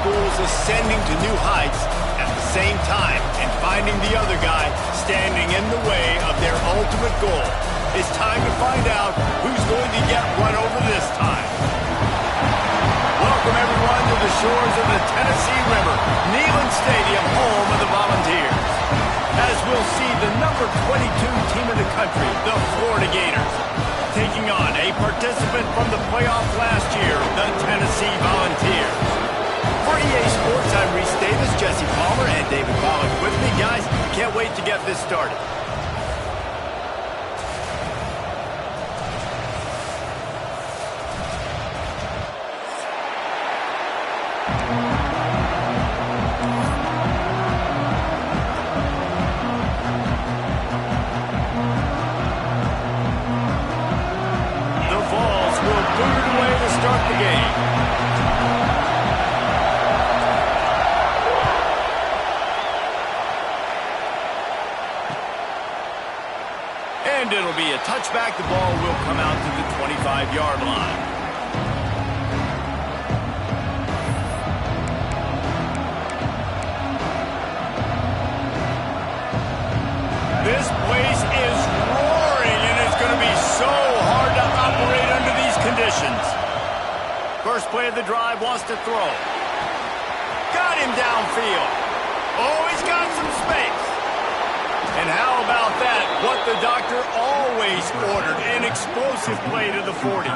schools ascending to new heights at the same time and finding the other guy standing in the way of their ultimate goal. It's time to find out who's going to get run over this time. Welcome, everyone, to the shores of the Tennessee River, Neyland Stadium, home of the Volunteers. As we'll see the number 22 team in the country, the Florida Gators, taking on a participant from the playoff last year, the Tennessee Volunteers. For EA Sports, I'm Reese Davis, Jesse Palmer, and David Pollack with me. Guys, can't wait to get this started. And it'll be a touchback. The ball will come out to the 25-yard line. This place is roaring, and it's going to be so hard to operate under these conditions. First play of the drive, wants to throw. Got him downfield. Oh, he's got some space. And how about that? What the doctor always ordered, an explosive play to the 40.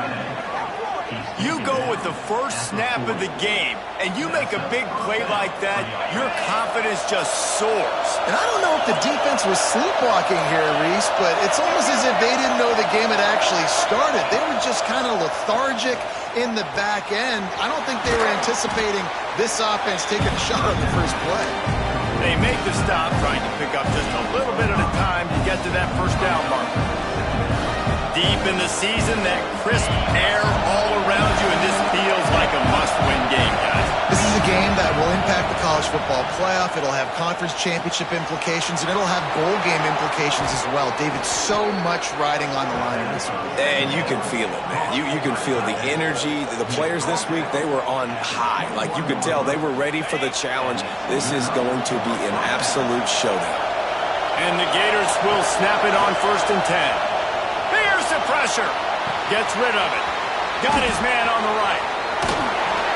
You go with the first snap of the game, and you make a big play like that, your confidence just soars. And I don't know if the defense was sleepwalking here, Reese, but it's almost as if they didn't know the game had actually started. They were just kind of lethargic in the back end. I don't think they were anticipating this offense taking a shot on the first play. They make the stop, trying to pick up just a little bit at a time to get to that first down marker. Deep in the season, that crisp air all around you, and this feels like a must-win game, guys. This is a game that will impact the college football playoff. It'll have conference championship implications, and it'll have bowl game implications as well. David, so much riding on the line in this one. And you can feel it, man. You can feel the energy. The players this week, they were on high. Like, you could tell they were ready for the challenge. This is going to be an absolute showdown. And the Gators will snap it on 1st and 10. Here's the pressure. Gets rid of it. Got his man on the right.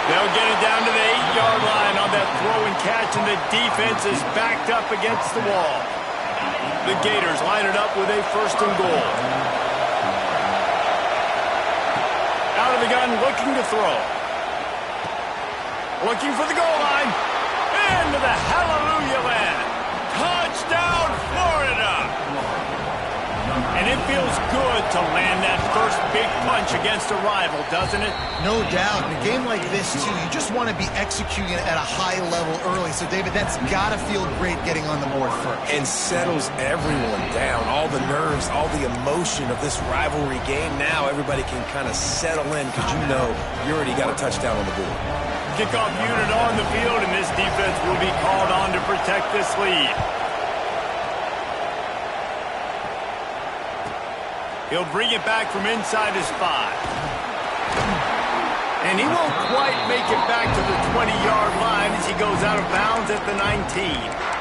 They'll get it down to the 8-yard line on that throw and catch, and the defense is backed up against the wall. The Gators line it up with a 1st and goal. Out of the gun, looking to throw. Looking for the goal line. Into the hallelujah land. Touchdown, Florida! And it feels good to land that first big punch against a rival, doesn't it? No doubt. In a game like this, too, you just want to be executing at a high level early. So, David, that's got to feel great getting on the board first. And settles everyone down. All the nerves, all the emotion of this rivalry game. Now everybody can kind of settle in because you know you already got a touchdown on the board. Kickoff unit on the field, and this defense will be called on to protect this lead. He'll bring it back from inside his 5. And he won't quite make it back to the 20-yard line as he goes out of bounds at the 19.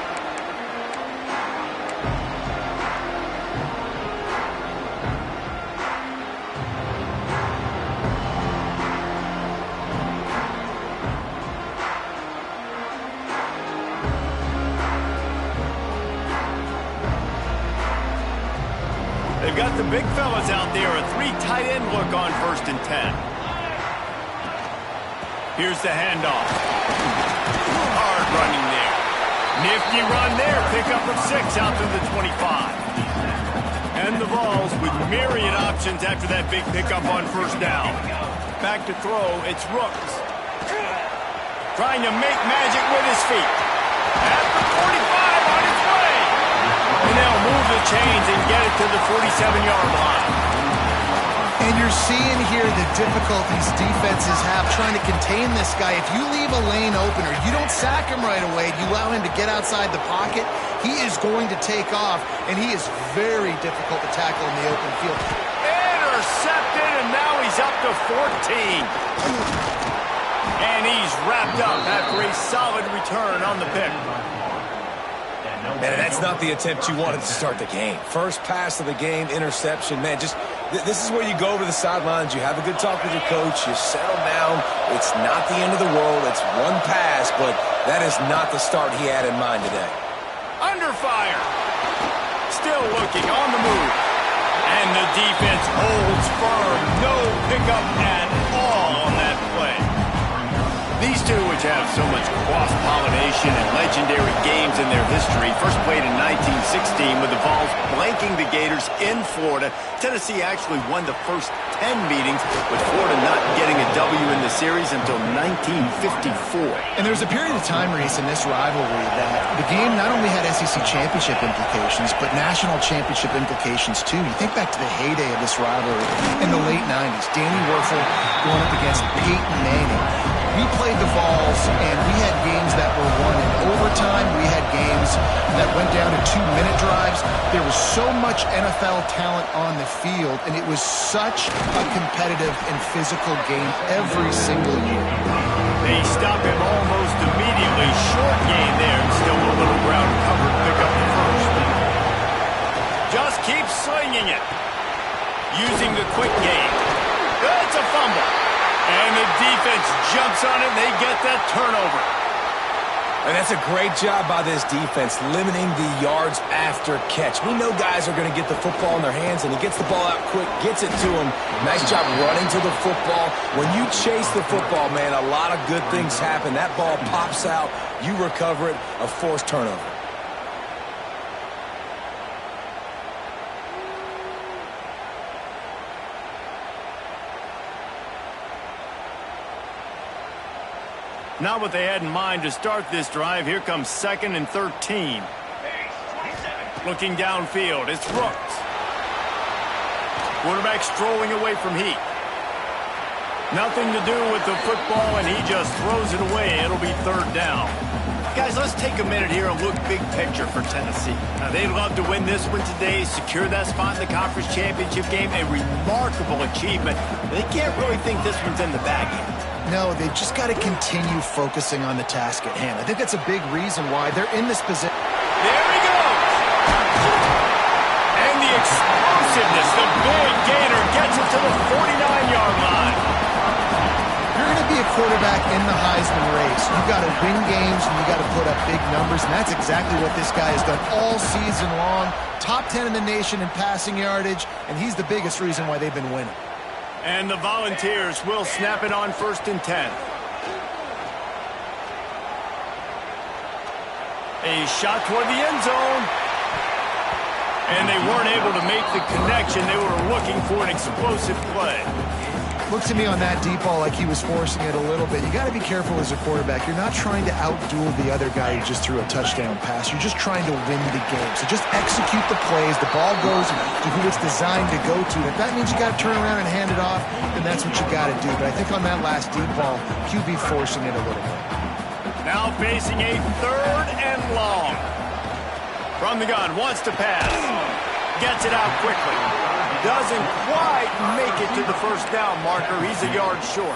They've got the big fellas out there, a 3 tight end look on 1st and 10. Here's the handoff. Hard running there. Nifty run there, pickup of 6 out to the 25. And the Vols with myriad options after that big pickup on 1st down. Back to throw, it's Rooks. Trying to make magic with his feet. At the 45 on its way. And they'll move the chains and get it to the 47-yard line. And you're seeing here the difficulties defenses have trying to contain this guy. If you leave a lane open or you don't sack him right away, you allow him to get outside the pocket, he is going to take off, and he is very difficult to tackle in the open field. Intercepted, and now he's up to 14. And he's wrapped up after a solid return on the pick. Man, that's not the attempt you wanted to start the game. First pass of the game, interception. Man, this is where you go over the sidelines. You have a good talk with your coach. You settle down. It's not the end of the world. It's one pass, but that is not the start he had in mind today. Under fire. Still looking on the move. And the defense holds firm. No pickup at all on that play. These two, which have so much cross-pollination and legendary games in their history, first played in 1916 with the Vols blanking the Gators in Florida. Tennessee actually won the first 10 meetings, with Florida not getting a W in the series until 1954. And there was a period of time, Reese, in this rivalry that the game not only had SEC championship implications, but national championship implications, too. You think back to the heyday of this rivalry in the late 90s. Danny Werfel going up against Peyton Manning. We played the Vols, and we had games that were won in overtime. We had games that went down to 2-minute drives. There was so much NFL talent on the field, and it was such a competitive and physical game every single year. They stop him almost immediately. Short gain there, and still a little ground covered. Pick up the first. Just keep slinging it. Using the quick game. It's a fumble. And the defense jumps on it, and they get that turnover. And that's a great job by this defense, limiting the yards after catch. We know guys are going to get the football in their hands, and he gets the ball out quick, gets it to him. Nice job running to the football. When you chase the football, man, a lot of good things happen. That ball pops out, you recover it, a forced turnover. Not what they had in mind to start this drive. Here comes 2nd and 13. Looking downfield, it's Brooks. Quarterback strolling away from heat. Nothing to do with the football, and he just throws it away. It'll be 3rd down. Guys, let's take a minute here and look big picture for Tennessee. Now, they'd love to win this one today, secure that spot in the conference championship game, a remarkable achievement. They can't really think this one's in the bag yet. No, they've just got to continue focusing on the task at hand. I think that's a big reason why they're in this position. There he goes! And the explosiveness, the big gainer gets it to the 49-yard line. You're going to be a quarterback in the Heisman race. You've got to win games, and you've got to put up big numbers, and that's exactly what this guy has done all season long. Top 10 in the nation in passing yardage, and he's the biggest reason why they've been winning. And the Volunteers will snap it on 1st and 10. A shot toward the end zone. And they weren't able to make the connection. They were looking for an explosive play. Looked to me on that deep ball like he was forcing it a little bit. You got to be careful as a quarterback. You're not trying to outduel the other guy who just threw a touchdown pass. You're just trying to win the game. So just execute the plays. The ball goes to who it's designed to go to. If that means you got to turn around and hand it off, then that's what you got to do. But I think on that last deep ball, QB forcing it a little bit. Now facing a 3rd and long. From the gun, wants to pass. Gets it out quickly. Doesn't quite make it to the 1st down marker. He's a yard short.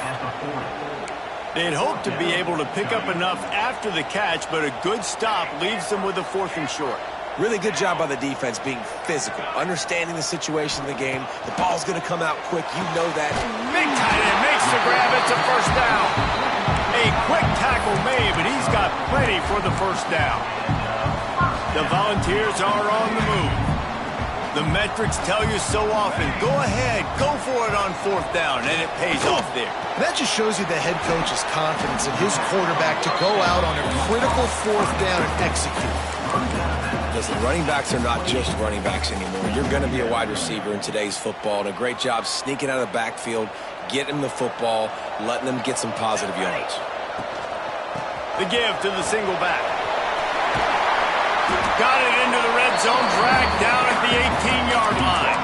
They'd hope to be able to pick up enough after the catch, but a good stop leaves them with a 4th and short. Really good job by the defense being physical, understanding the situation of the game. The ball's going to come out quick. You know that. Big tight end makes the grab. It's a 1st down. A quick tackle made, but he's got plenty for the 1st down. The Volunteers are on the move. The metrics tell you so often, go ahead, go for it on 4th down, and it pays off there. That just shows you the head coach's confidence in his quarterback to go out on a critical 4th down and execute. Listen, running backs are not just running backs anymore. You're going to be a wide receiver in today's football, and a great job sneaking out of the backfield, getting the football, letting them get some positive yards. The give to the single back. Got it into the red zone, dragged down at the 18-yard line.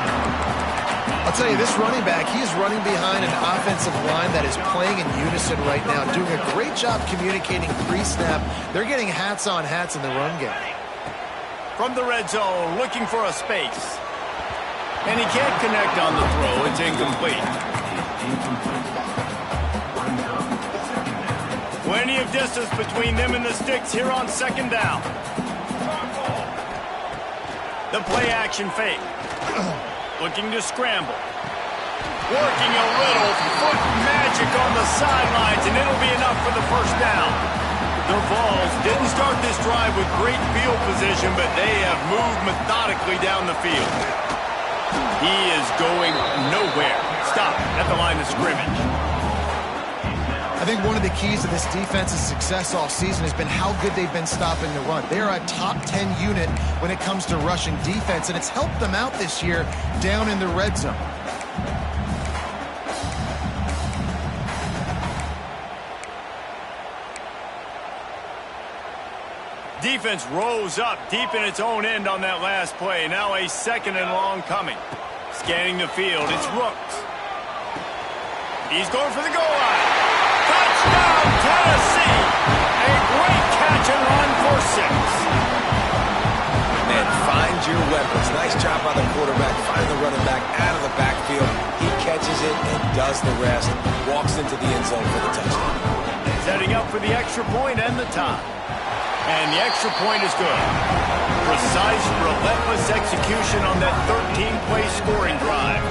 I'll tell you, this running back, he is running behind an offensive line that is playing in unison right now, doing a great job communicating pre-snap. They're getting hats on hats in the run game. From the red zone, looking for a space. And he can't connect on the throw. It's incomplete. Plenty of distance between them and the sticks here on second down. The play action fake. Looking to scramble. Working a little foot magic on the sidelines, and it'll be enough for the first down. The Vols didn't start this drive with great field position, but they have moved methodically down the field. He is going nowhere. Stop at the line of scrimmage. I think one of the keys to this defense's success all season has been how good they've been stopping the run. They're a top 10 unit when it comes to rushing defense, and it's helped them out this year down in the red zone. Defense rose up deep in its own end on that last play. Now a second and long coming. Scanning the field, it's Rooks. He's going for the goal line. Touchdown, Tennessee! A great catch and run for 6. Man, find your weapons. Nice job by the quarterback. Find the running back out of the backfield. He catches it and does the rest. Walks into the end zone for the touchdown. Setting up for the extra point and the tie. And the extra point is good. Precise, relentless execution on that 13-play scoring drive.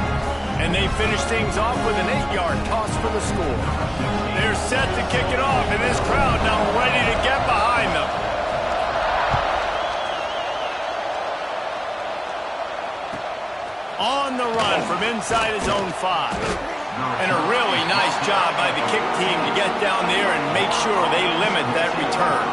And they finish things off with an 8-yard toss for the score. They're set to kick it off, and this crowd now ready to get behind them. On the run from inside his own 5. And a really nice job by the kick team to get down there and make sure they limit that return.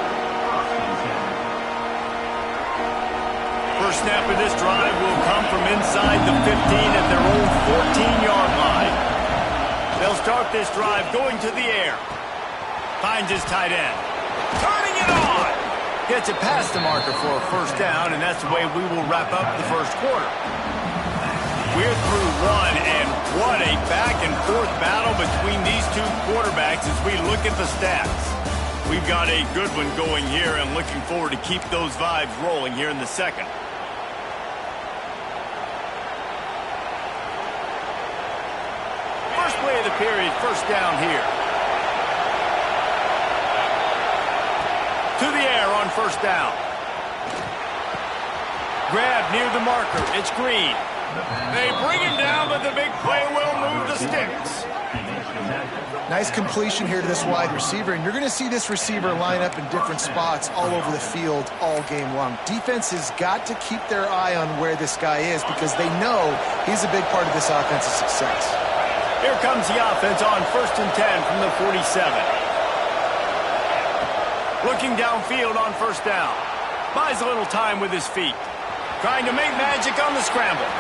First snap of this drive will come from inside the 15 at their own 14-yard line. They'll start this drive going to the air. Finds his tight end. Turning it on! Gets it past the marker for a first down, and that's the way we will wrap up the first quarter. We're through one, and what a back-and-forth battle between these two quarterbacks as we look at the stats. We've got a good one going here, and looking forward to keep those vibes rolling here in the second. First play of the period, first down here. To the air on first down. Grab near the marker. It's Green. They bring him down, but the big play will move the sticks. Nice completion here to this wide receiver, and you're going to see this receiver line up in different spots all over the field all game long. Defense has got to keep their eye on where this guy is because they know he's a big part of this offensive success. Here comes the offense on 1st and 10 from the 47. Looking downfield on first down. Buys a little time with his feet. Trying to make magic on the scramble.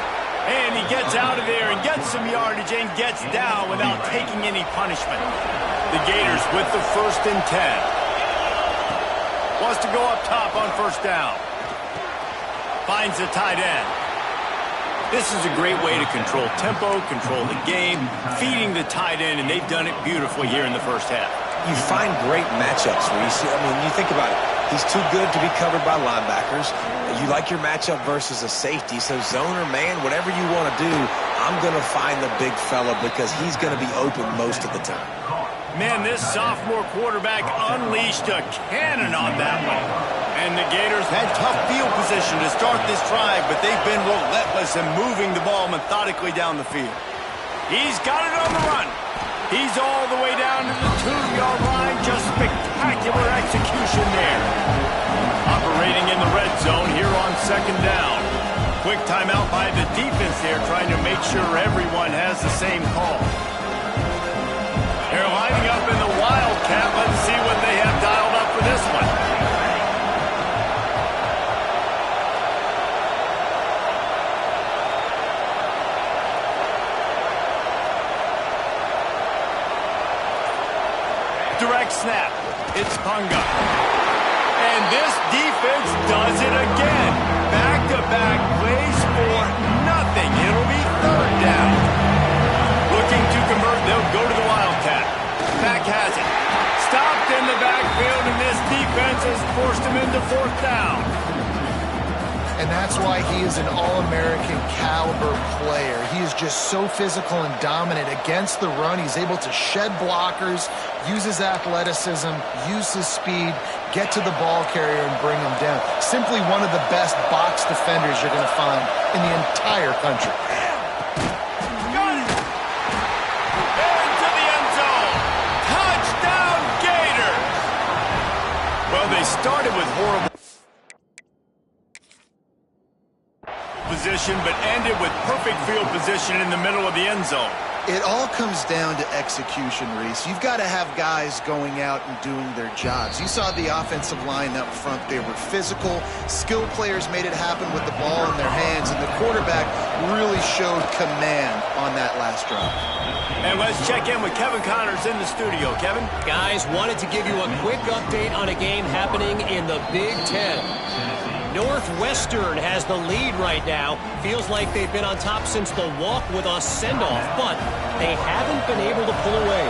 And he gets out of there and gets some yardage and gets down without taking any punishment. The Gators with the 1st and 10. Wants to go up top on first down. Finds the tight end. This is a great way to control tempo, control the game, feeding the tight end, and they've done it beautifully here in the first half. You find great matchups where you see, you think about it. He's too good to be covered by linebackers. You like your matchup versus a safety, so zone or man, whatever you want to do, I'm going to find the big fella because he's going to be open most of the time. Man, this sophomore quarterback unleashed a cannon on that one. And the Gators had tough field position to start this drive, but they've been relentless in moving the ball methodically down the field. He's got it on the run. He's all the way down to the 2-yard line. Just spectacular execution there. Operating in the red zone here on second down. Quick timeout by the defense there, trying to make sure everyone has the same call. They're lining up in the Wildcat. Let's see what they have dialed up for this one. Direct snap. It's Punga. And this defense does it again. Back-to-back plays for nothing. It'll be third down. Looking to convert. They'll go to the Wildcat. Mack has it. Stopped in the backfield, and this defense has forced him into fourth down. And that's why he is an All-American caliber player. He is just so physical and dominant against the run. He's able to shed blockers, use his athleticism, use his speed, get to the ball carrier and bring him down. Simply one of the best box defenders you're going to find in the entire country. Got it! Into the end zone! Touchdown, Gators! Well, they started with horrible position, but ended with perfect field position in the middle of the end zone. It all comes down to execution, Reese. You've got to have guys going out and doing their jobs. You saw the offensive line up front. They were physical. Skilled players made it happen with the ball in their hands, and the quarterback really showed command on that last drive. And let's check in with Kevin Connors in the studio. Kevin? Guys, wanted to give you a quick update on a game happening in the Big Ten. Northwestern has the lead right now. Feels like they've been on top since the walk with a send-off, but they haven't been able to pull away.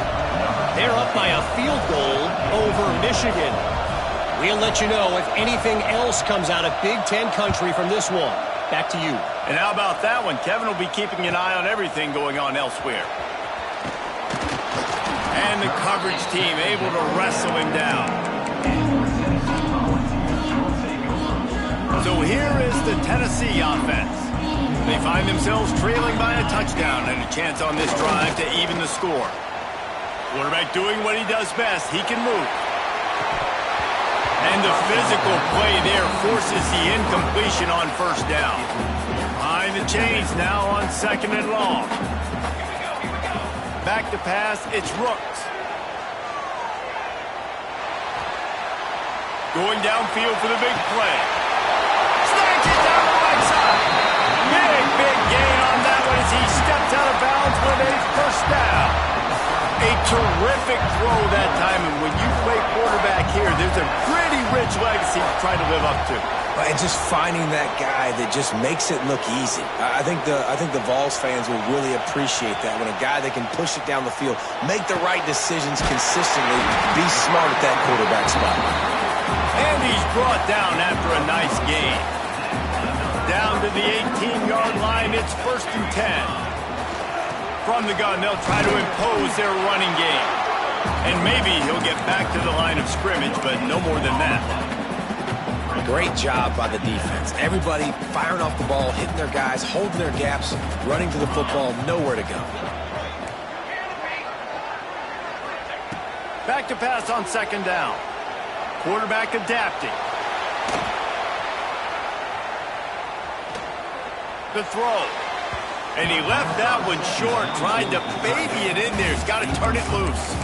They're up by a field goal over Michigan. We'll let you know if anything else comes out of Big Ten country from this one. Back to you. And how about that one? Kevin will be keeping an eye on everything going on elsewhere. And the coverage team able to wrestle him down. So here is the Tennessee offense. They find themselves trailing by a touchdown and a chance on this drive to even the score. Quarterback doing what he does best. He can move. And the physical play there forces the incompletion on first down. Behind the chains now on 2nd and long. Back to pass, it's Rooks. Going downfield for the big play. Down the right side. Big gain on that one as he steps out of bounds with a first down. A terrific throw that time, and when you play quarterback here, there's a pretty rich legacy to try to live up to. And just finding that guy that just makes it look easy. I think the Vols fans will really appreciate that when a guy that can push it down the field, make the right decisions consistently, be smart at that quarterback spot. And he's brought down after a nice gain. Down to the 18-yard line, it's 1st and 10. From the gun, they'll try to impose their running game. And maybe he'll get back to the line of scrimmage, but no more than that. Great job by the defense. Everybody firing off the ball, hitting their guys, holding their gaps, running to the football, nowhere to go. Back to pass on 2nd down. Quarterback adapting. The throw. And he left that one short, tried to baby it in there. He's got to turn it loose.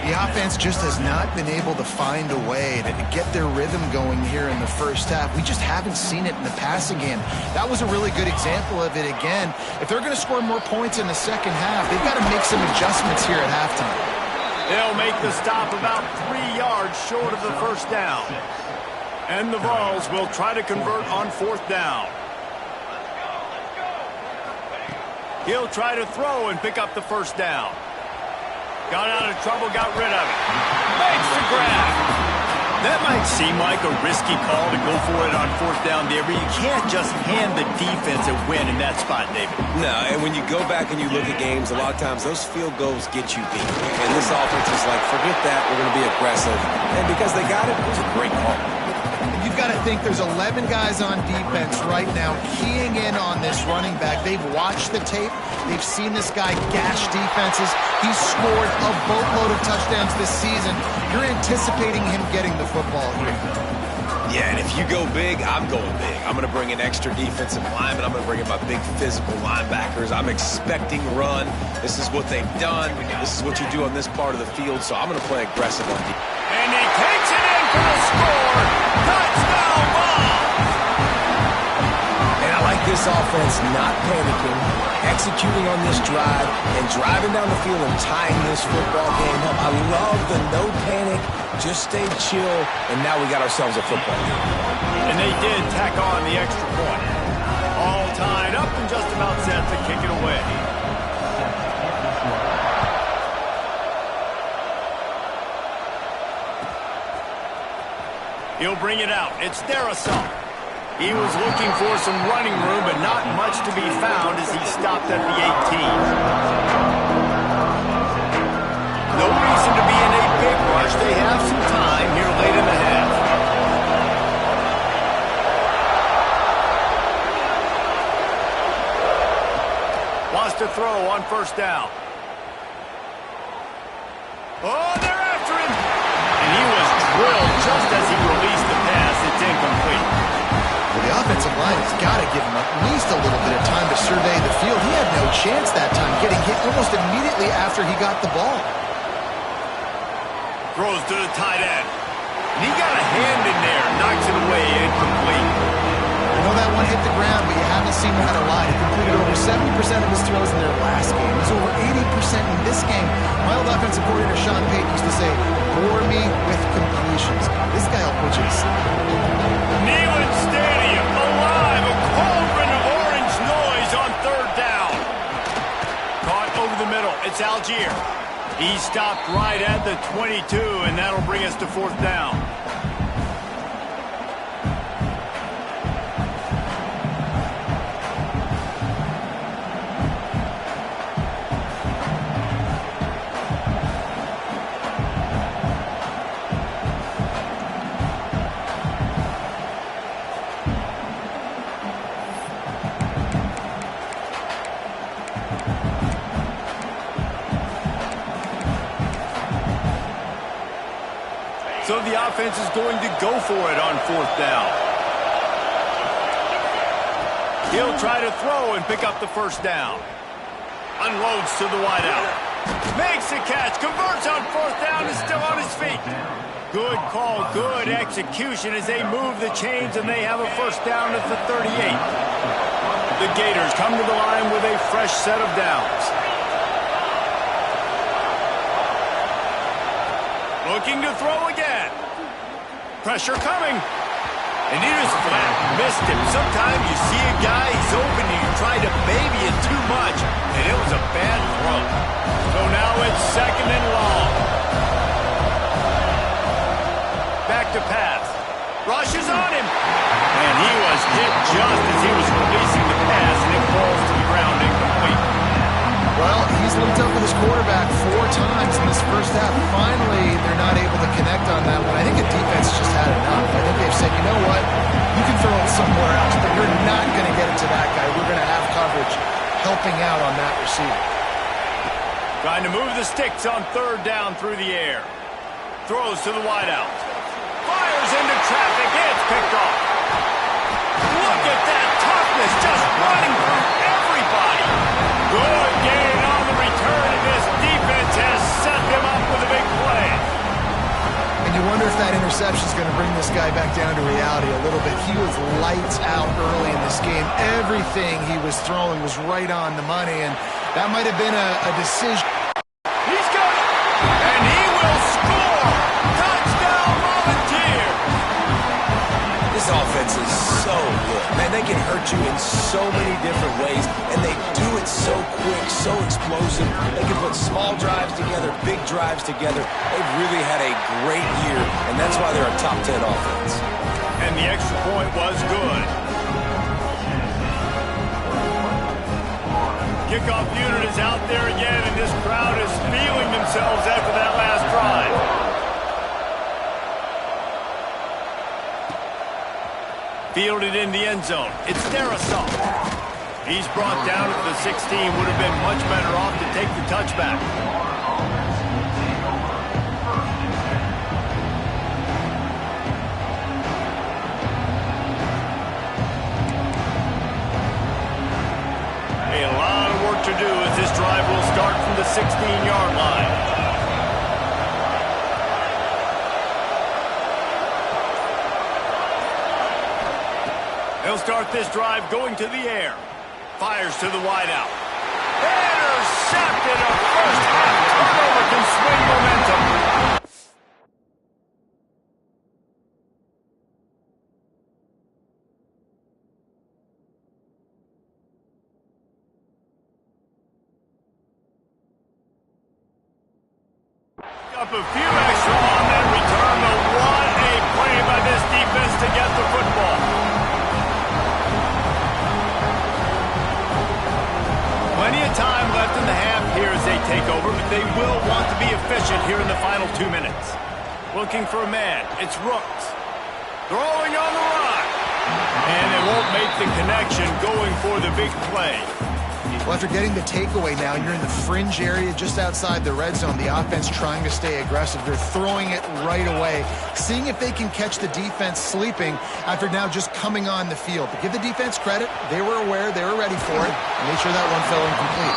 The offense just has not been able to find a way to get their rhythm going here in the first half. We just haven't seen it in the passing game. That was a really good example of it again. If they're going to score more points in the second half, they've got to make some adjustments here at halftime. They'll make the stop about 3 yards short of the first down. And the Vols will try to convert on 4th down. He'll try to throw and pick up the first down. Got out of trouble, got rid of it. Makes the grab. That might seem like a risky call to go for it on 4th down there, but you can't just hand the defense a win in that spot, David. No, and when you go back and you look at games, a lot of times those field goals get you beat. And this offense is like, forget that, we're going to be aggressive. And because they got it, it was a great call. You've got to think there's 11 guys on defense right now keying in on this running back. They've watched the tape. They've seen this guy gash defenses. He's scored a boatload of touchdowns this season. You're anticipating him getting the football here. Yeah, and if you go big, I'm going big. I'm going to bring in extra defensive linemen. I'm going to bring in my big physical linebackers. I'm expecting run. This is what they've done. This is what you do on this part of the field, so I'm going to play aggressive on defense. And he takes it in for the score. Touchdown ball. And I like this offense not panicking, executing on this drive, and driving down the field and tying this football game up. I love the no panic, just stay chill, and now we got ourselves a football game. And they did tack on the extra point. All tied up and just about set to kick it away. He'll bring it out. It's Darasol. He was looking for some running room, but not much to be found as he stopped at the 18. No reason to be in a big rush. They have some time here late in the half. Wants to throw on first down. Oh, they're after him. And he was drilled just as he released the pass. It's incomplete. Well, the offensive line has got to give him at least a little bit of time to survey the field. He had no chance that time, getting hit almost immediately after he got the ball. Throws to the tight end. And he got a hand in there. Knocks it away. Incomplete. I know that one hit the ground, but you haven't seen him had a lie. He completed over 70% of his throws in their last game. He's over 80% in this game. My old offensive coordinator, Sean Payton, used to say, bore me with completions. This guy will put you to sleep. Neyland Stadium, alive. A cauldron of orange noise on third down. Caught over the middle. It's Algier. He stopped right at the 22, and that'll bring us to fourth down. So the offense is going to go for it on fourth down. He'll try to throw and pick up the first down. Unloads to the wideout. Makes the catch. Converts on fourth down. Is still on his feet. Good call. Good execution as they move the chains and they have a first down at the 38. The Gators come to the line with a fresh set of downs. Looking to throw again. Pressure coming. And he just flat missed him. Sometimes you see a guy, he's open, and you try to baby it too much, and it was a bad throw. So now it's second and long. Back to pass. Rushes on him. And he was hit just as he was releasing the pass, and it falls to the ground incomplete. Well, he's linked up with his quarterback 4 times in this first half. Finally, they're not able to connect on that one. I think the defense just had enough. I think they've said, you know what? You can throw it somewhere else, but we're not going to get it to that guy. We're going to have coverage helping out on that receiver. Trying to move the sticks on third down through the air. Throws to the wideout. Fires into traffic. It's picked off. Look at that toughness, just running through everybody. Good gain on the return, and this defense has set them up with a big play. And you wonder if that interception is going to bring this guy back down to reality a little bit. He was lights out early in this game. Everything he was throwing was right on the money, and that might have been a decision. He's got it, and he will score. Touchdown, Volunteer. This offense is so good. Man, they can hurt you in so many different ways, and they do it so quick, so explosive. They can put small drives together, big drives together. They've really had a great year, and that's why they're a top 10 offense. And the extra point was good. Kickoff unit is out there again, and this crowd is feeling themselves after that last drive. Fielded in the end zone. It's Darrisaw. He's brought down at the 16. Would have been much better off to take the touchback. A lot of work to do as this drive will start from the 16-yard line. He'll start this drive going to the air. Fires to the wideout. Intercepted. A first half turnover can swing momentum. Up a few extra on that return, but what a play by this defense to get the football. Looking for a man. It's Rooks. Throwing on the run. And it won't make the connection going for the big play. Well, after getting the takeaway now, you're in the fringe area just outside the red zone. The offense trying to stay aggressive. They're throwing it right away, seeing if they can catch the defense sleeping after now just coming on the field. But give the defense credit. They were aware. They were ready for it. Made sure that one fell incomplete.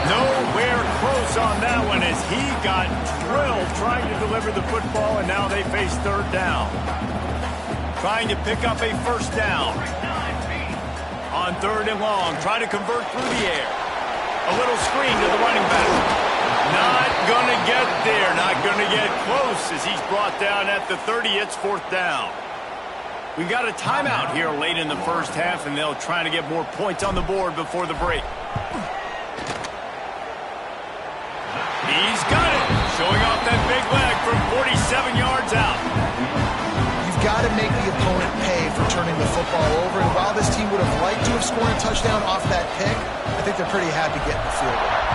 Nowhere close on that one as he got drilled trying to deliver the football, and now they face third down. Trying to pick up a first down. On third and long, try to convert through the air. A little screen to the running back. Not going to get there, not going to get close as he's brought down at the 30. It's fourth down. We got a timeout here late in the first half, and they'll try to get more points on the board before the break. He's got it, showing off that big leg from 47 yards out. Got to make the opponent pay for turning the football over. And while this team would have liked to have scored a touchdown off that pick, I think they're pretty happy getting the field goal.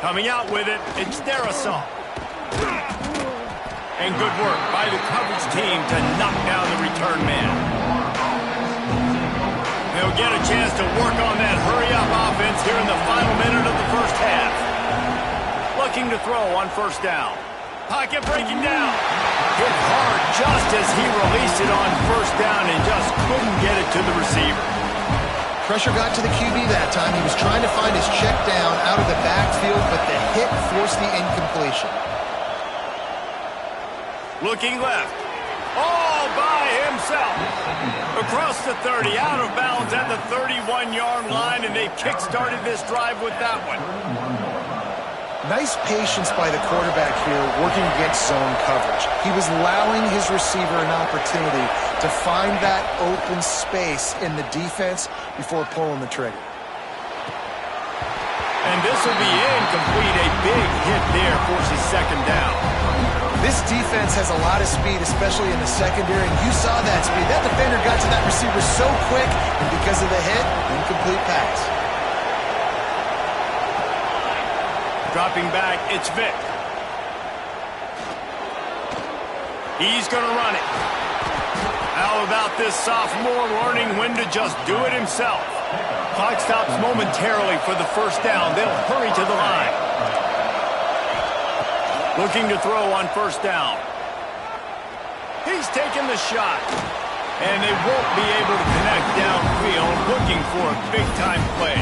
Coming out with it, it's Ncaa. And good work by the coverage team to knock down the return man. They'll get a chance to work on that hurry-up offense here in the final minute of the first half. Looking to throw on first down. Pocket breaking down. Hit hard just as he released it on first down and just couldn't get it to the receiver. Pressure got to the QB that time. He was trying to find his check down out of the backfield, but the hit forced the incompletion. Looking left. All by himself. Across the 30, out of bounds at the 31-yard line, and they've kick-started this drive with that one. Nice patience by the quarterback here working against zone coverage. He was allowing his receiver an opportunity to find that open space in the defense before pulling the trigger. And this will be incomplete. A big hit there forces second down. This defense has a lot of speed, especially in the secondary, and you saw that speed. That defender got to that receiver so quick, and because of the hit, incomplete pass. Dropping back, it's Vic. He's going to run it. How about this sophomore learning when to just do it himself? Clock stops momentarily for the first down. They'll hurry to the line. Looking to throw on first down. He's taking the shot. And they won't be able to connect downfield, looking for a big-time play.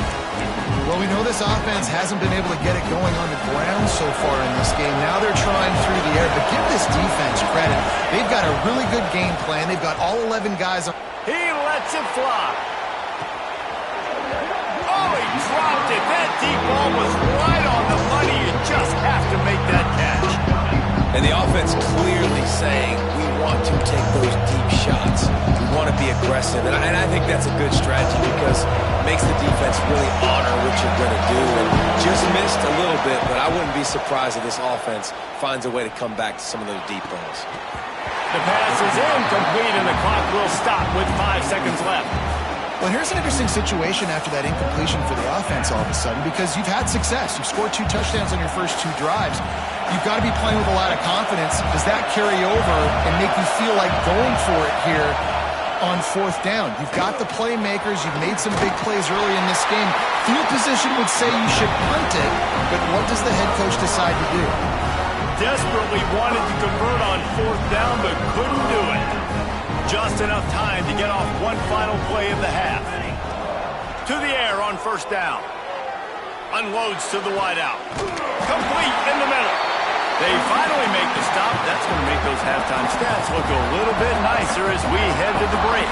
Well, we know this offense hasn't been able to get it going on the ground so far in this game. Now they're trying through the air, but give this defense credit. They've got a really good game plan. They've got all 11 guys. He lets it fly. Oh, he dropped it. That deep ball was right on the money. You just have to make that catch. And the offense clearly saying, we want to take those deep shots. We want to be aggressive. And I think that's a good strategy because it makes the defense really honor what you're going to do. And just missed a little bit, but I wouldn't be surprised if this offense finds a way to come back to some of those deep balls. The pass is incomplete, and the clock will stop with 5 seconds left. Well, here's an interesting situation after that incompletion for the offense all of a sudden, because you've had success. You've scored 2 touchdowns on your first 2 drives. You've got to be playing with a lot of confidence. Does that carry over and make you feel like going for it here on fourth down? You've got the playmakers. You've made some big plays early in this game. Field position would say you should punt it, but what does the head coach decide to do? Desperately wanted to convert on fourth down, but couldn't do it. Just enough time to get off one final play of the half. To the air on first down. Unloads to the wideout. Complete in the middle. They finally make the stop. That's going to make those halftime stats look a little bit nicer as we head to the break.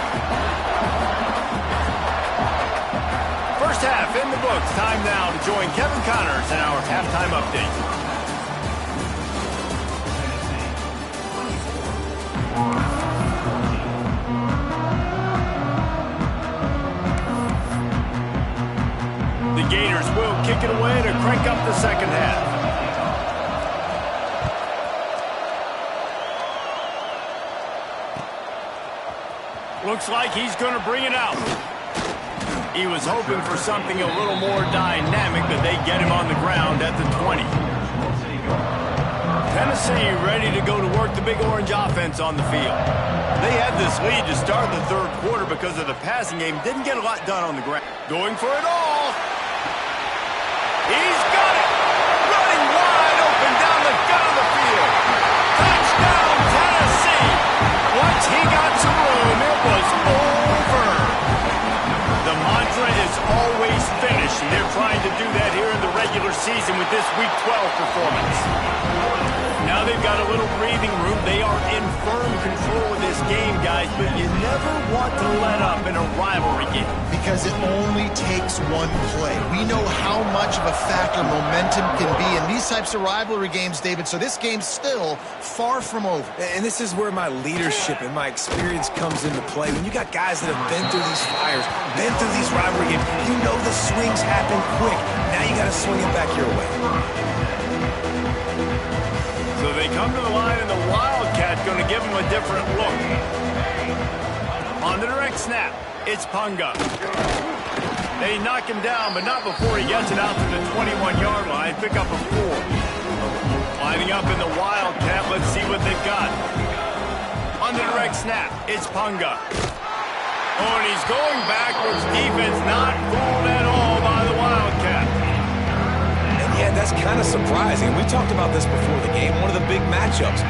First half in the books. Time now to join Kevin Connors in our halftime update. The Gators will kick it away to crank up the second half. Looks like he's going to bring it out. He was hoping for something a little more dynamic, but they get him on the ground at the 20. Tennessee ready to go to work the Big Orange offense on the field. They had this lead to start the third quarter because of the passing game. Didn't get a lot done on the ground. Going for it all. He's got it. Running wide open down the gut of the field. Touchdown, Tennessee. Once he got some room, it was over. The mantra is always finish, and they're trying to do that here in the regular season with this Week 12 performance. Now they've got a little breathing room. They are in firm control of this game, guys, but you never want to let up in a rivalry game. Because it only takes one play. We know how much of a factor momentum can be in these types of rivalry games, David, so this game's still far from over. And this is where my leadership and my experience comes into play. When you got guys that have been through these fires, been through these rivalry games, you know the swings happen quick. Now you got to swing it back your way. So they come to the line, and the Wildcat going to give them a different look. On the direct snap, it's Punga. They knock him down, but not before he gets it out to the 21-yard line. Pick up a 4. Lining up in the Wildcat, let's see what they've got. On the direct snap, it's Punga. Oh, and he's going backwards. Defense not fooled at all by the Wildcat. Yeah, that's kind of surprising. We talked about this before the game. One of the big matchups.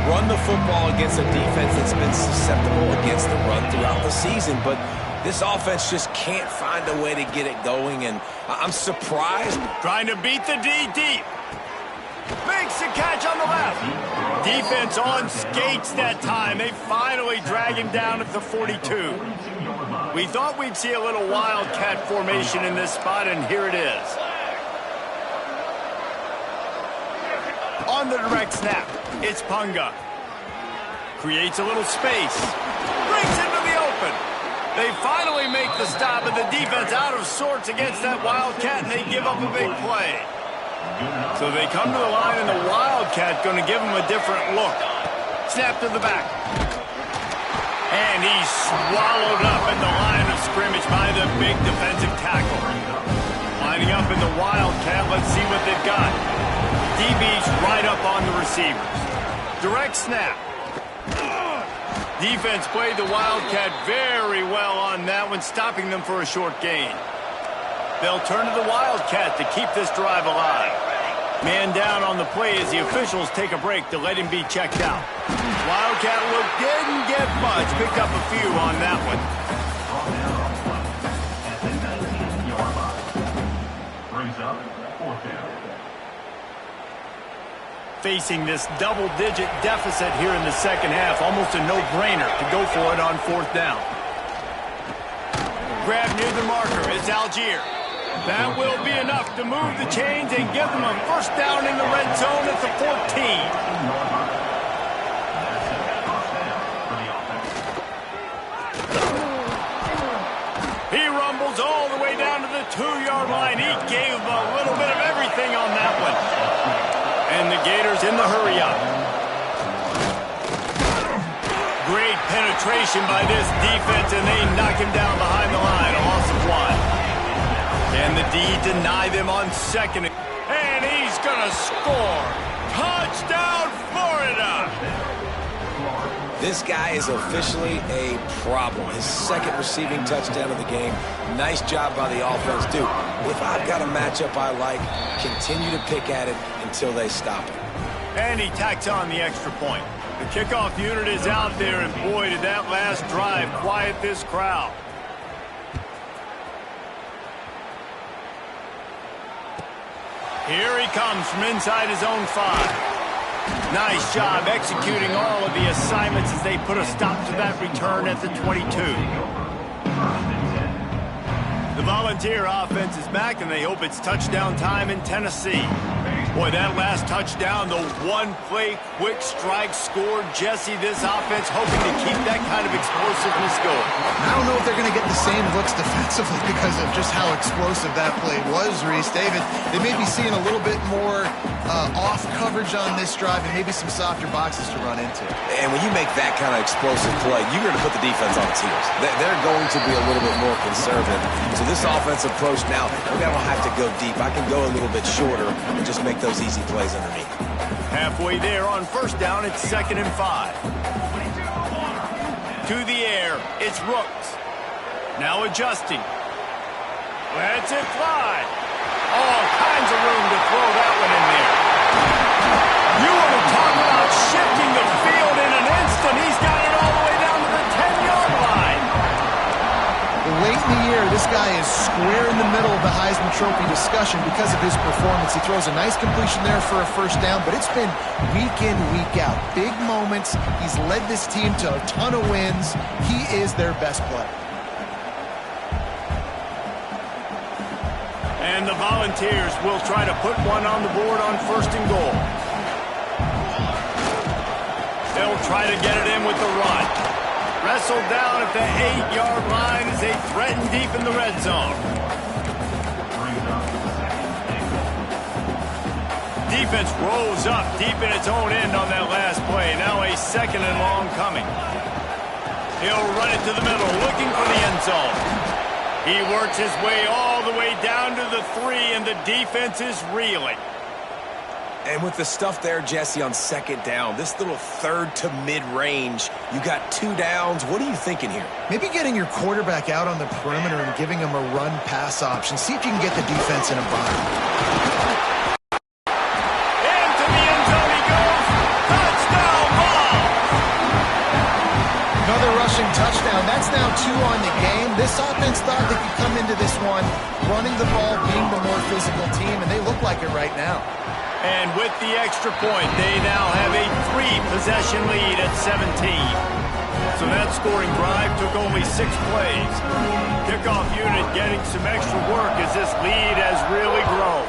Run the football against a defense that's been susceptible against the run throughout the season. But this offense just can't find a way to get it going, and I'm surprised. Trying to beat the D deep. Makes the catch on the left. Defense on skates that time. They finally drag him down at the 42. We thought we'd see a little Wildcat formation in this spot, and here it is. On the direct snap, it's Punga. Creates a little space. Brings into the open. They finally make the stop, and the defense out of sorts against that Wildcat, and they give up a big play. So they come to the line, and the Wildcat going to give them a different look. Snap to the back. And he's swallowed up at the line of scrimmage by the big defensive tackle. Lining up in the Wildcat, let's see what they've got. DB's right up on the receivers. Direct snap. Defense played the Wildcat very well on that one, stopping them for a short gain. They'll turn to the Wildcat to keep this drive alive. Man down on the play as the officials take a break to let him be checked out. Wildcat look didn't get much. Picked up a few on that one. Facing this double-digit deficit here in the second half, almost a no-brainer to go for it on fourth down. Grab near the marker, it's Algier. That will be enough to move the chains and give them a first down in the red zone at the 14. He rumbles all the way down to the 2-yard line. He gave a little bit of everything on that one. And the Gators in the hurry-up. Great penetration by this defense, and they knock him down behind the line. A loss of 1. And the D deny them on second. And he's going to score. Touchdown, Florida! This guy is officially a problem. His second receiving touchdown of the game. Nice job by the offense. Dude, if I've got a matchup I like, continue to pick at it until they stop it. And he tacks on the extra point. The kickoff unit is out there, and boy, did that last drive quiet this crowd. Here he comes from inside his own 5. Nice job executing all of the assignments as they put a stop to that return at the 22. The Volunteer offense is back, and they hope it's touchdown time in Tennessee. Boy, that last touchdown, the one-play quick strike scored. Jesse, this offense hoping to keep that kind of explosiveness going. I don't know if they're going to get the same looks defensively because of just how explosive that play was, Reese. David, they may be seeing a little bit more off coverage on this drive and maybe some softer boxes to run into. And when you make that kind of explosive play, you're going to put the defense on its heels. They're going to be a little bit more conservative. So this offensive approach now, we don't have to go deep. I can go a little bit shorter and just make those easy plays underneath. Halfway there on first down, it's 2nd and 5. To the air, it's Rooks. Now adjusting. Lets it fly. All kinds of room to throw that one in there. You want to talk about shifting the field in an instant. He's got it all the way down to the 10-yard line. Late in the year, this guy is square in the middle of the Heisman Trophy discussion because of his performance. He throws a nice completion there for a first down, but it's been week in, week out. Big moments. He's led this team to a ton of wins. He is their best player. And the Volunteers will try to put one on the board on 1st and goal. They'll try to get it in with the run. Wrestled down at the 8-yard line as they threaten deep in the red zone. Defense rolls up deep in its own end on that last play. Now a 2nd and long coming. He'll run it to the middle, looking for the end zone. He works his way all the way down to the 3, and the defense is reeling. And with the stuff there, Jesse, on 2nd down, this little 3rd to mid-range, you got 2 downs. What are you thinking here? Maybe getting your quarterback out on the perimeter and giving him a run-pass option. See if you can get the defense in a bind. Into the end zone he goes. Touchdown ball. Another rushing touchdown. That's now 2 on the game. This offense thought they could come into this one running the ball, being the more physical team, and they look like it right now. And with the extra point, they now have a 3-possession lead at 17. So that scoring drive took only 6 plays. Kickoff unit getting some extra work as this lead has really grown.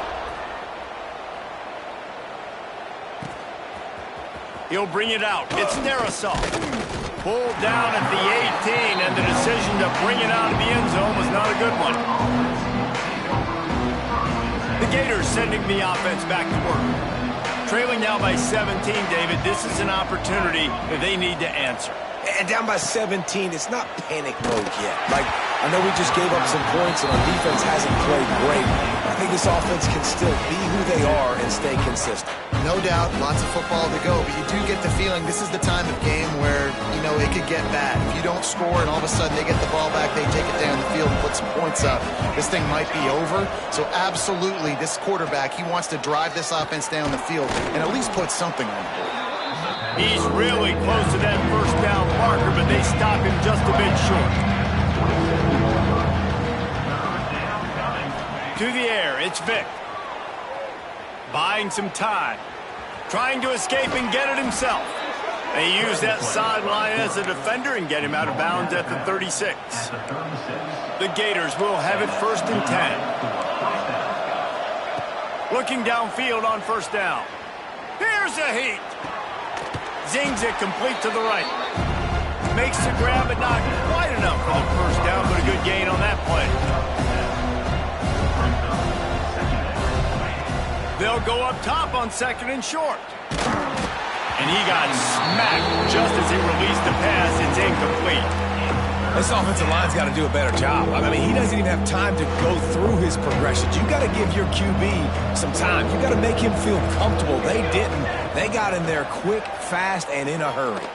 He'll bring it out. It's Ncaa. Pulled down at the 18, and the decision to bring it out of the end zone was not a good one. The Gators sending the offense back to work. Trailing now by 17, David. This is an opportunity that they need to answer. And down by 17, it's not panic mode yet. Like, I know we just gave up some points and our defense hasn't played great. I think this offense can still be who they are and stay consistent. No doubt, lots of football to go, but you do get the feeling this is the time of game where, you know, it could get bad. If you don't score and all of a sudden they get the ball back, they take it down the field and put some points up, this thing might be over. So absolutely, this quarterback, he wants to drive this offense down the field and at least put something on the board. He's really close to that first down marker, but they stop him just a bit short. To the air, it's Vick. Buying some time. Trying to escape and get it himself. They use that sideline as a defender and get him out of bounds at the 36. The Gators will have it 1st and 10. Looking downfield on first down. Here's a heat. Zings it complete to the right. Makes the grab, but not quite enough for the first down, but a good gain on that play. They'll go up top on 2nd and short. And he got smacked just as he released the pass. It's incomplete. This offensive line's got to do a better job. I mean, he doesn't even have time to go through his progressions. You got to give your QB some time. You got to make him feel comfortable. They didn't. They got in there quick, fast, and in a hurry.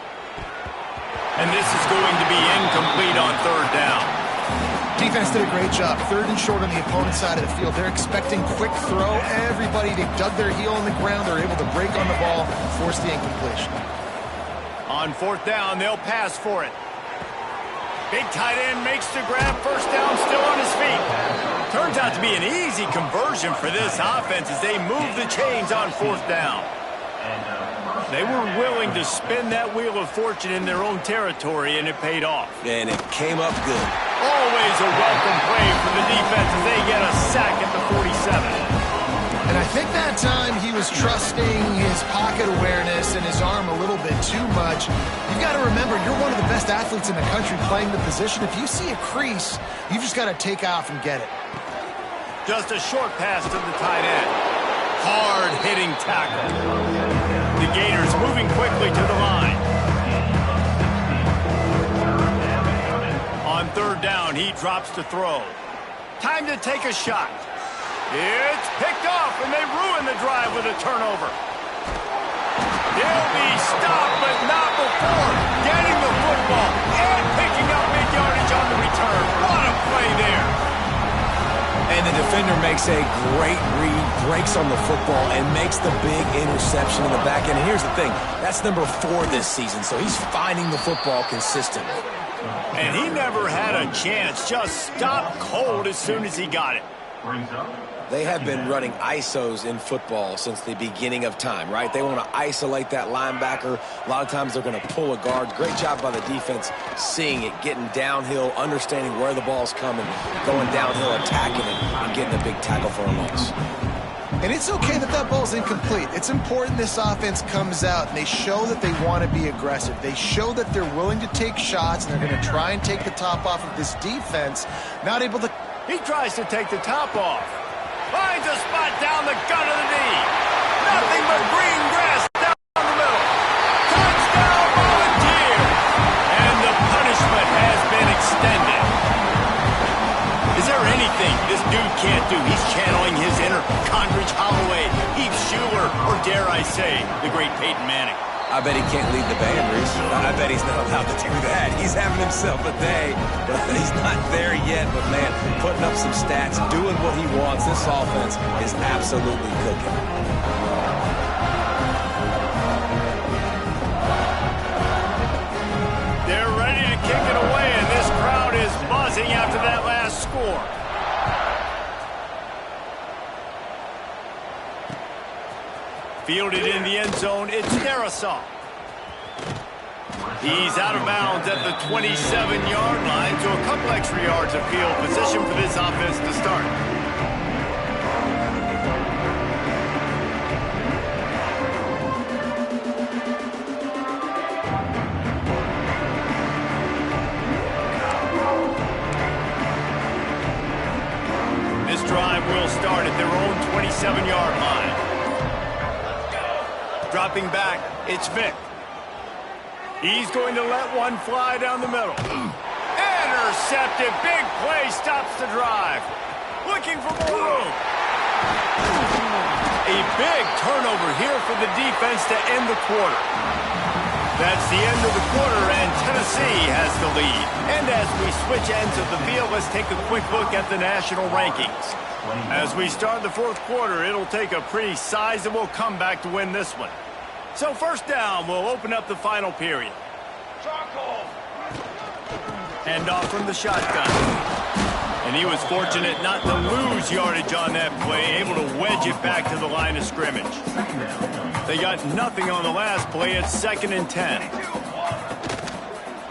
And this is going to be incomplete on 3rd down. Defense did a great job. 3rd and short on the opponent's side of the field. They're expecting quick throw. Everybody, they dug their heel in the ground. They're able to break on the ball, force the incompletion. On 4th down, they'll pass for it. Big tight end makes the grab. First down, still on his feet. Turns out to be an easy conversion for this offense as they move the chains on 4th down. They were willing to spin that wheel of fortune in their own territory, and it paid off. And it came up good. Always a welcome play for the defense as they get a sack at the 47. And I think that time he was trusting his pocket awareness and his arm a little bit too much. You've got to remember, you're one of the best athletes in the country playing the position. If you see a crease, you've just got to take off and get it. Just a short pass to the tight end. Hard-hitting tackle. The Gators moving quickly to the line. On third down, he drops to throw. Time to take a shot. It's picked off, and they ruin the drive with a turnover. He'll be stopped, but not before getting the football and picking up mid-yardage on the return. What a play there. And the defender makes a great read, breaks on the football, and makes the big interception in the back end. And here's the thing, that's number 4 this season, so he's finding the football consistently. And he never had a chance, just stopped cold as soon as he got it. They have been running ISOs in football since the beginning of time, right? They want to isolate that linebacker. A lot of times they're going to pull a guard. Great job by the defense seeing it, getting downhill, understanding where the ball's coming, going downhill, attacking it, and getting a big tackle for a loss. And it's okay that that ball's incomplete. It's important this offense comes out and they show that they want to be aggressive. They show that they're willing to take shots and they're going to try and take the top off of this defense. Not able to... He tries to take the top off. Finds a spot down the gut of the knee. Nothing but green grass down the middle. Touchdown Volunteer. And the punishment has been extended. Is there anything this dude can't do? He's channeling his inner Condridge Holloway, Heath Schuler, or dare I say, the great Peyton Manning. I bet he can't lead the band, Reese. I bet he's not allowed to do that. He's having himself a day, but he's not there yet. But, man, putting up some stats, doing what he wants. This offense is absolutely cooking. They're ready to kick it away, and this crowd is buzzing after that last score. Fielded in the end zone, it's Ncaa. He's out of bounds at the 27-yard line, so a couple extra yards of field position for this offense to start. This drive will start at their own 27-yard line. Dropping back, it's Vick. He's going to let one fly down the middle. Intercepted. Big play stops the drive. Looking for more room. A big turnover here for the defense to end the quarter. That's the end of the quarter, and Tennessee has the lead. And as we switch ends of the field, let's take a quick look at the national rankings. As we start the fourth quarter, it'll take a pretty sizable comeback to win this one. So first down, we'll open up the final period. Hand off from the shotgun. And he was fortunate not to lose yardage on that play, able to wedge it back to the line of scrimmage. They got nothing on the last play. It's 2nd and 10.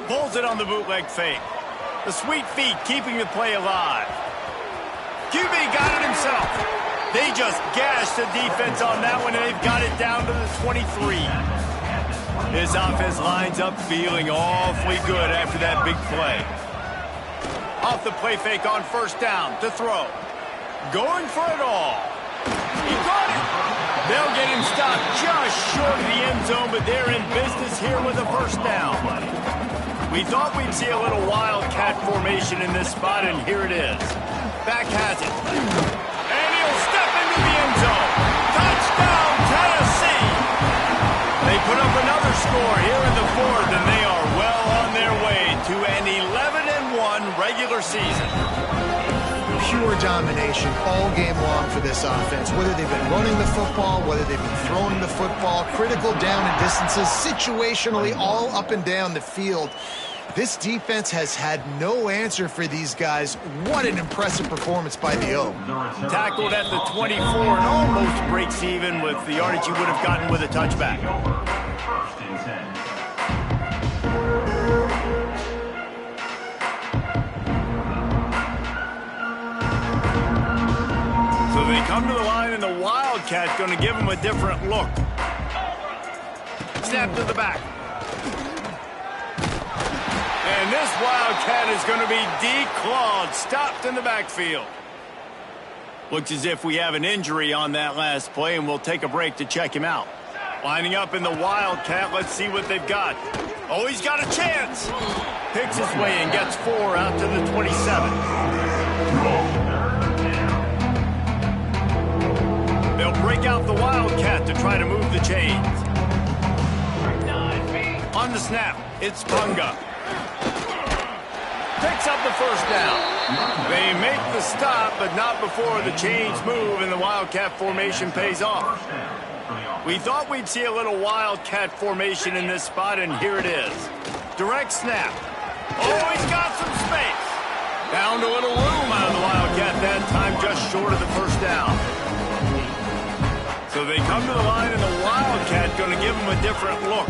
Pulls it on the bootleg fake. The sweet feet keeping the play alive. QB got it himself. They just gashed the defense on that one, and they've got it down to the 23. This offense lines up feeling awfully good after that big play. Off the play fake on first down to throw. Going for it all. He got it. They'll get him stopped just short of the end zone, but they're in business here with a first down. We thought we'd see a little wildcat formation in this spot, and here it is. Back has it. And he'll step into the end zone. Touchdown, Tennessee. They put up another score here in the fourth, and they are well on their way to an 11-1 regular season. Pure domination all game long for this offense. Whether they've been running the football, whether they've been throwing the football, critical down and distances, situationally all up and down the field. This defense has had no answer for these guys. What an impressive performance by the O. Tackled at the 24 and almost breaks even with the yardage he would have gotten with a touchback. So they come to the line, and the Wildcat's going to give them a different look. Snap to the back. And this Wildcat is going to be declawed, stopped in the backfield. Looks as if we have an injury on that last play, and we'll take a break to check him out. Lining up in the Wildcat, let's see what they've got. Oh, he's got a chance. Picks his way and gets 4 out to the 27. They'll break out the Wildcat to try to move the chains. On the snap, it's Punga. Picks up the first down. They make the stop, but not before the chains move and the Wildcat formation pays off. We thought we'd see a little Wildcat formation in this spot, and here it is. Direct snap. Oh, he's got some space. Found a little room out of the Wildcat that time, just short of the first down. So they come to the line, and the Wildcat going to give them a different look.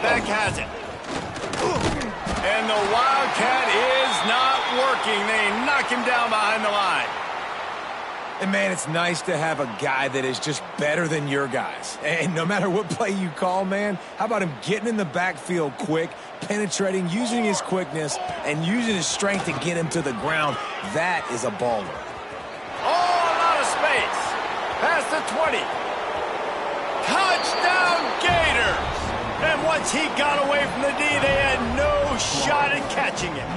Back has it. And the Wildcat is not working. They knock him down behind the line. And, man, it's nice to have a guy that is just better than your guys. And no matter what play you call, man, how about him getting in the backfield quick, penetrating, using his quickness, and using his strength to get him to the ground. That is a baller. Oh, a lot of space. Past the 20. Touchdown Gators! And once he got away from the D, they had no shot at catching it.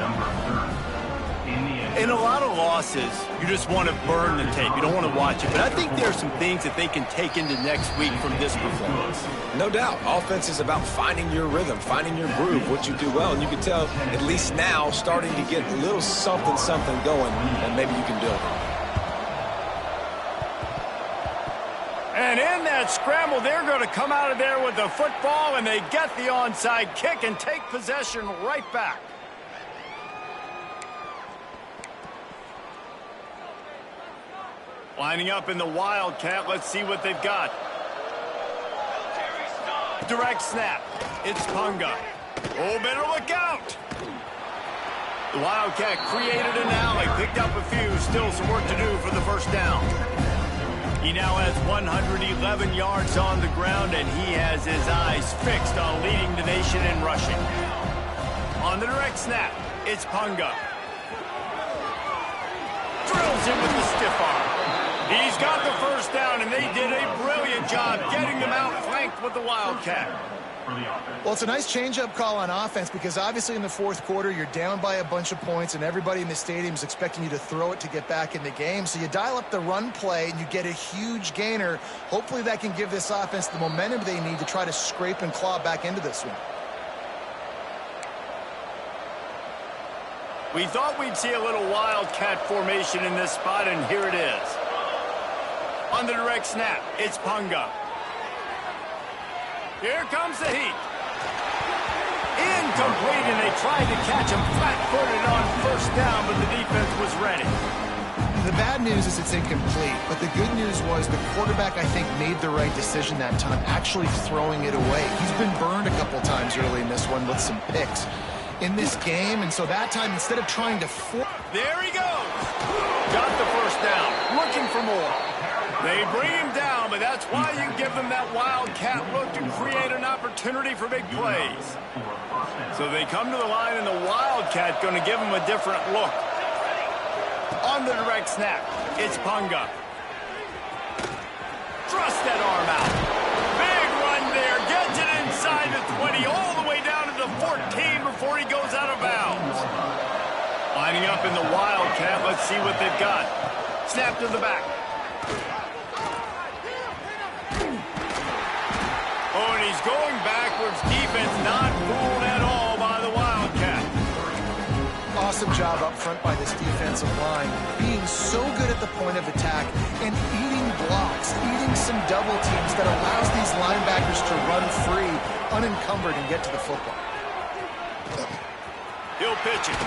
In a lot of losses, you just want to burn the tape. You don't want to watch it. But I think there are some things that they can take into next week from this performance. No doubt. Offense is about finding your rhythm, finding your groove, what you do well. And you can tell, at least now, starting to get a little something going that maybe you can build on. And in that scramble, they're going to come out of there with the football, and they get the onside kick and take possession right back. Lining up in the Wildcat, let's see what they've got. Direct snap. It's Punga. Oh, better look out. The Wildcat created an alley, picked up a few, still some work to do for the first down. He now has 111 yards on the ground, and he has his eyes fixed on leading the nation in rushing. On the direct snap, it's Punga. Drills him with the stiff arm. He's got the first down, and they did a brilliant job getting them outflanked with the Wildcat. Well, it's a nice change-up call on offense because obviously in the fourth quarter, you're down by a bunch of points, and everybody in the stadium is expecting you to throw it to get back in the game. So you dial up the run play, and you get a huge gainer. Hopefully that can give this offense the momentum they need to try to scrape and claw back into this one. We thought we'd see a little Wildcat formation in this spot, and here it is. On the direct snap, it's Punga. Here comes the heat. Incomplete, and they tried to catch him flat-footed on first down, but the defense was ready. The bad news is it's incomplete, but the good news was the quarterback, I think, made the right decision that time, actually throwing it away. He's been burned a couple times early in this one with some picks in this game, and so that time, instead of trying to... There he goes! Got the first down, looking for more. They bring him down, but that's why you give them that Wildcat look to create an opportunity for big plays. So they come to the line, and the Wildcat going to give them a different look. On the direct snap, it's Punga. Thrust that arm out. Big run there, gets it inside the 20, all the way down to the 14 before he goes out of bounds. Lining up in the Wildcat, let's see what they've got. Snap to the back. Oh, and he's going backwards. Defense not fooled at all by the Wildcat. Awesome job up front by this defensive line, being so good at the point of attack and eating blocks, eating some double teams that allows these linebackers to run free, unencumbered, and get to the football. He'll pitch it.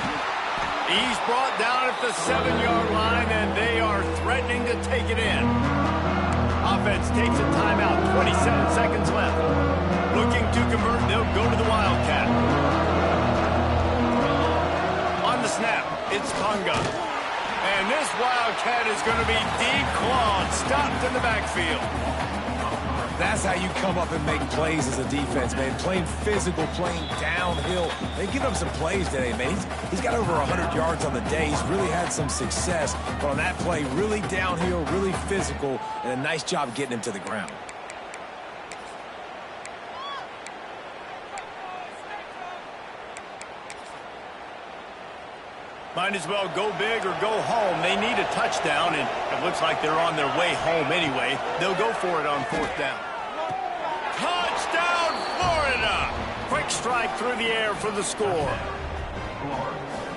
He's brought down at the 7-yard line, and they are threatening to take it in. Offense takes a timeout, 27 seconds left. Looking to convert, they'll go to the Wildcat. On the snap, it's Punga. And this Wildcat is going to be deep clawed, stopped in the backfield. That's how you come up and make plays as a defense, man. Playing physical, playing downhill. They give him some plays today, man. He's got over 100 yards on the day. He's really had some success. But on that play, really downhill, really physical, and a nice job getting him to the ground. Might as well go big or go home. They need a touchdown, and it looks like they're on their way home anyway. They'll go for it on 4th down. Touchdown, Florida! Quick strike through the air for the score.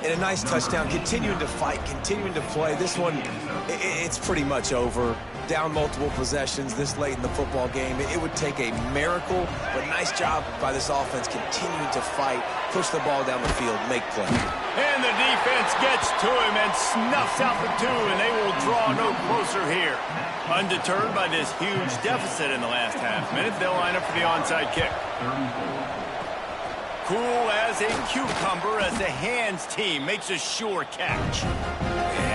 And a nice touchdown, continuing to fight, continuing to play. This one, it's pretty much over. Down multiple possessions this late in the football game. It would take a miracle, but nice job by this offense continuing to fight, push the ball down the field, make play. And the defense gets to him and snuffs out the 2, and they will draw no closer here. Undeterred by this huge deficit in the last half minute, they'll line up for the onside kick. Cool as a cucumber as the hands team makes a sure catch.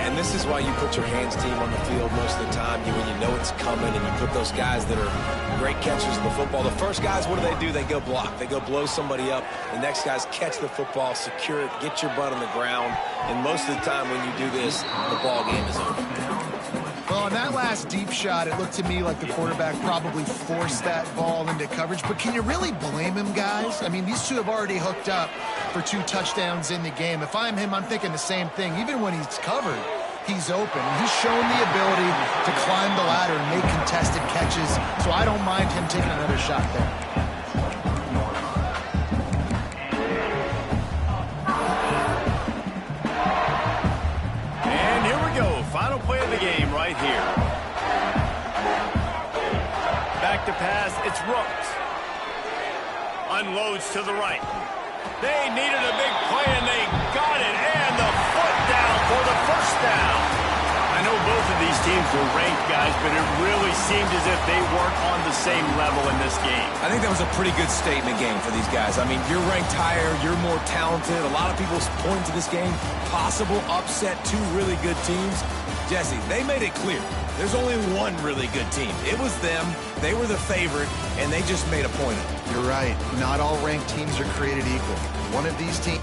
And this is why you put your hands team on the field most of the time. When you know it's coming, and you put those guys that are great catchers of the football. The first guys, what do? They go block. They go blow somebody up. The next guys catch the football, secure it, get your butt on the ground. And most of the time when you do this, the ball game is over. Well, on that last deep shot, it looked to me like the quarterback probably forced that ball into coverage. But can you really blame him, guys? I mean, these two have already hooked up for 2 touchdowns in the game. If I'm him, I'm thinking the same thing. Even when he's covered, he's open. He's shown the ability to climb the ladder and make contested catches. So I don't mind him taking another shot there. Final play of the game right here. Back to pass, it's Rooks. Unloads to the right. They needed a big play, and they got it. And the foot down for the 1st down. I know both of these teams were ranked, guys, but it really seemed as if they weren't on the same level in this game. I think that was a pretty good statement game for these guys. I mean, you're ranked higher, you're more talented. A lot of people point to this game. Possible upset, 2 really good teams. Jesse, they made it clear. There's only one really good team. It was them. They were the favorite, and they just made a point of it. You're right. Not all ranked teams are created equal. One of these teams...